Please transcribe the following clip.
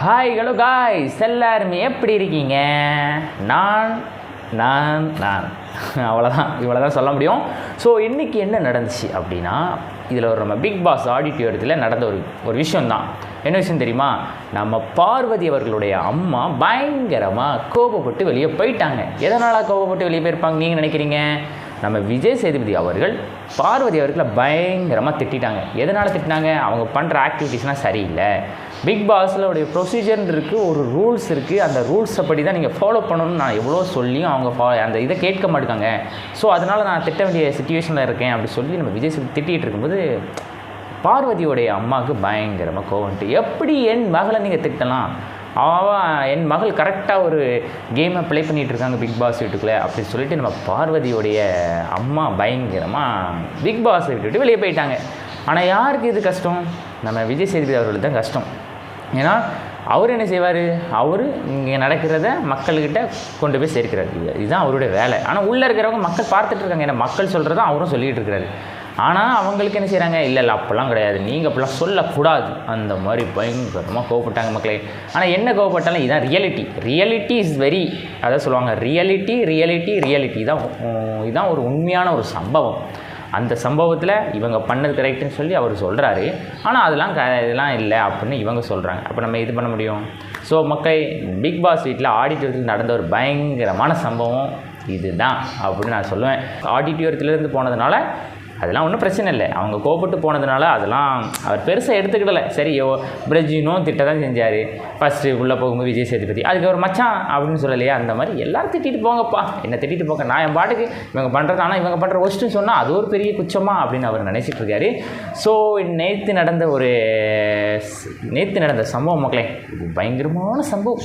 Hi hello guys, எல்லாருமே எப்படி இருக்கீங்க? நான் நான் நான் அவ்வளோதான், இவ்வளோ தான் சொல்ல முடியும். ஸோ இன்றைக்கி என்ன நடந்துச்சு அப்படின்னா, இதில் ஒரு நம்ம பிக் பாஸ் ஆடிட்டோரியத்தில் நடந்த ஒரு விஷயந்தான். என்ன விஷயம் தெரியுமா? நம்ம பார்வதி அவர்களுடைய அம்மா பயங்கரமாக கோபப்பட்டு வெளியே போயிட்டாங்க. எதனால் கோபப்பட்டு வெளியே போயிருப்பாங்க நீங்கள் நினைக்கிறீங்க? நம்ம விஜய் சேதுபதி அவர்கள் பார்வதி அவர்களை பயங்கரமாக திட்டாங்க. எதனால் திட்டினாங்க? அவங்க பண்ணுற ஆக்டிவிட்டீஸ்லாம் சரியில்லை. பிக் பாஸில் உடைய ப்ரொசீஜர்னு இருக்குது, ஒரு ரூல்ஸ் இருக்குது. அந்த ரூல்ஸை படி தான் நீங்கள் ஃபாலோ பண்ணணும்னு நான் எவ்வளோ சொல்லியும் அவங்க அந்த இதை கேட்க மாட்டாங்க. ஸோ அதனால் நான் திட்ட வேண்டிய சுச்சுவேஷனில் இருக்கேன் அப்படி சொல்லி நம்ம விஜய் சேதுபதி திட்டிகிட்டு இருக்கும்போது பார்வதியோடைய அம்மாவுக்கு பயங்கரமாக கோவம்ட்டு, எப்படி என் மகளை நீங்கள் திட்டலாம்? என் மகள் கரெக்டாக ஒரு கேமை ப்ளே பண்ணிகிட்டு இருக்காங்க பிக் பாஸ் வீட்டுக்குள்ளே அப்படின்னு சொல்லிட்டு நம்ம பார்வதியோடைய அம்மா பயங்கரமாக பிக் பாஸ் விட்டுட்டு வெளியே போயிட்டாங்க. ஆனால் யாருக்கு இது கஷ்டம்? நம்ம விஜய் சேதுபதி அவர்களுக்கு தான் கஷ்டம். ஏன்னா அவர் என்ன செய்வார்? அவர் இங்கே நடக்கிறத மக்கள்கிட்ட கொண்டு போய் சேர்க்கிறார். இதுதான் அவருடைய வேலை. ஆனால் உள்ளே இருக்கிறவங்க மக்கள் பார்த்துட்டு இருக்காங்க. ஏன்னா மக்கள் சொல்கிறதான் அவரும் சொல்லிகிட்டு இருக்கிறாரு. ஆனால் அவங்களுக்கு என்ன செய்கிறாங்க? இல்லை அப்போல்லாம் கிடையாது, நீங்கள் அப்படிலாம் சொல்லக்கூடாது, அந்த மாதிரி பயங்கரமாக கோவப்பட்டாங்க மக்களே. ஆனால் என்ன கோவப்பட்டாலும் இதுதான் ரியாலிட்டி இஸ் வெரி, அதான் சொல்லுவாங்க, ரியாலிட்டி இதுதான் ஒரு உண்மையான ஒரு சம்பவம். அந்த சம்பவத்தில் இவங்க பண்ணது கரெக்டுன்னு சொல்லி அவர் சொல்கிறாரு. ஆனால் இதெல்லாம் இல்லை அப்படின்னு இவங்க சொல்கிறாங்க. அப்போ நம்ம இது பண்ண முடியும்? ஸோ மக்கள், பிக் பாஸ் வீட்டில் ஆடிட்டோரியத்தில் நடந்த ஒரு பயங்கரமான சம்பவம் இதுதான் அப்படின்னு நான் சொல்லுவேன். ஆடிட்டோரியத்திலேருந்து போனதுனால அதெல்லாம் ஒன்றும் பிரச்சனை இல்லை. அவங்க கோபப்பட்டு போனதுனால அதெல்லாம் அவர் பெருசாக எடுத்துக்கிடலை. சரி, பிரஜினும் திட்ட தான் செஞ்சார். ஃபஸ்ட்டு உள்ளே போகும்போது விஜய் சேதுபதி, அதுக்கு ஒரு மச்சான் அப்படின்னு சொல்லலையா? அந்த மாதிரி எல்லோரும் திட்டிட்டு போங்கப்பா, என்ன திட்டிட்டு போங்க, நான் என் பாட்டுக்கு இவங்க பண்ணுறது. ஆனால் இவங்க பண்ணுற ஒஸ்ட்டுன்னு சொன்னால் அது ஒரு பெரிய குச்சமா அப்படின்னு அவர் நினச்சிட்டு இருக்காரு. ஸோ நேற்று நடந்த சம்பவம் மக்களே, இது பயங்கரமான சம்பவம்.